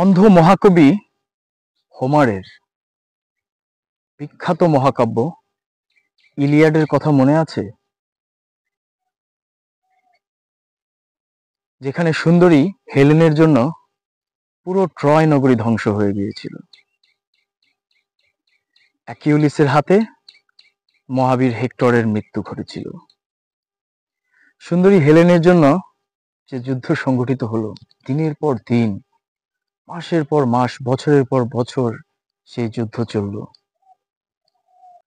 অন্ধ মহাকবি হোমারের বিখ্যাত মহাকাব্য ইলিয়াডের কথা মনে আছে? যেখানে সুন্দরী হেলেনের জন্য পুরো ট্রয় নগরী ধ্বংস হয়ে গিয়েছিল। অ্যাকিউলিসের হাতে মহাবীর হেক্টরের মৃত্যু ঘটেছিল। সুন্দরী হেলেনের জন্য যে যুদ্ধ সংগঠিত হলো, দিনের পর দিন, মাসের পর মাস, বছরের পর বছর সেই যুদ্ধ চলল।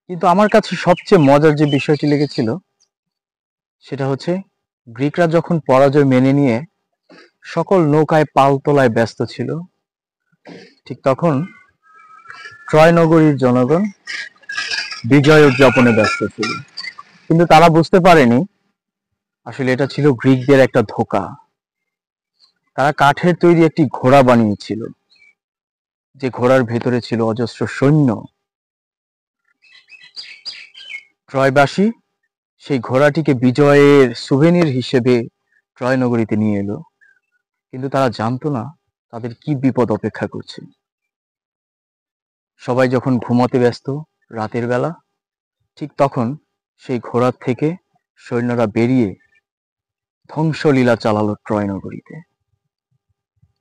কিন্তু আমার কাছে সবচেয়ে মজার যে বিষয়টি লেগেছিল সেটা হচ্ছে, গ্রিকরা যখন পরাজয় মেনে নিয়ে সকল নৌকায় পাল তোলায় ব্যস্ত ছিল, ঠিক তখন ট্রয় নগরীর জনগণ বিজয় উদযাপনে ব্যস্ত ছিল। কিন্তু তারা বুঝতে পারেনি আসলে এটা ছিল গ্রিকদের একটা ধোঁকা। তারা কাঠের তৈরি একটি ঘোড়া বানিয়েছিল, যে ঘোড়ার ভেতরে ছিল অজস্র সৈন্য। ট্রয়বাসী সেই ঘোড়াটিকে বিজয়ের সুভেনির হিসেবে ট্রয় নগরীতে নিয়ে এলো, কিন্তু তারা জানতো না তাদের কি বিপদ অপেক্ষা করছে। সবাই যখন ঘুমাতে ব্যস্ত রাতের বেলা, ঠিক তখন সেই ঘোড়ার থেকে সৈন্যরা বেরিয়ে ধ্বংসলীলা চালালো ট্রয় নগরীতে।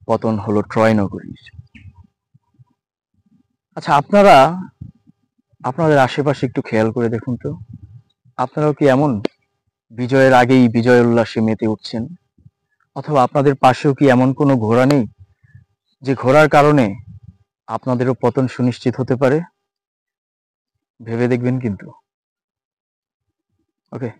পতন হলো ট্রয় নগরীর। আচ্ছা, আপনারা আপনাদের আশেপাশে একটু খেয়াল করে দেখুন তো, আপনারাও কি এমন বিজয়ের আগেই বিজয় উল্লাসে মেতে উঠছেন? অথবা আপনাদের পাশেও কি এমন কোনো ঘোড়া নেই যে ঘোড়ার কারণে আপনাদেরও পতন সুনিশ্চিত হতে পারে? ভেবে দেখবেন কিন্তু। ওকে।